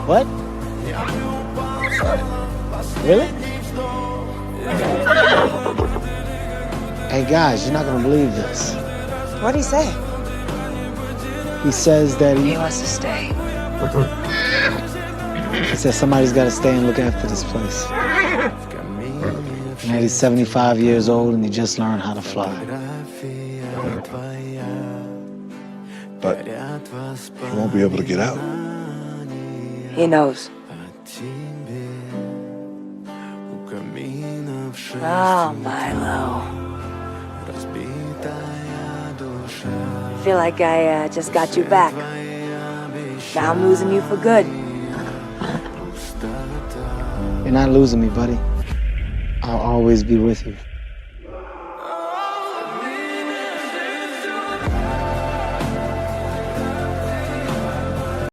What? Really? Hey guys, you're not gonna believe this. What'd he say? He says that He wants to stay. he says somebody's gotta stay and look after this place. And that he's 75 years old and he just learned how to fly. But he won't be able to get out. He knows. Oh, Milo. I feel like I just got you back. Now I'm losing you for good. You're not losing me, buddy. I'll always be with you.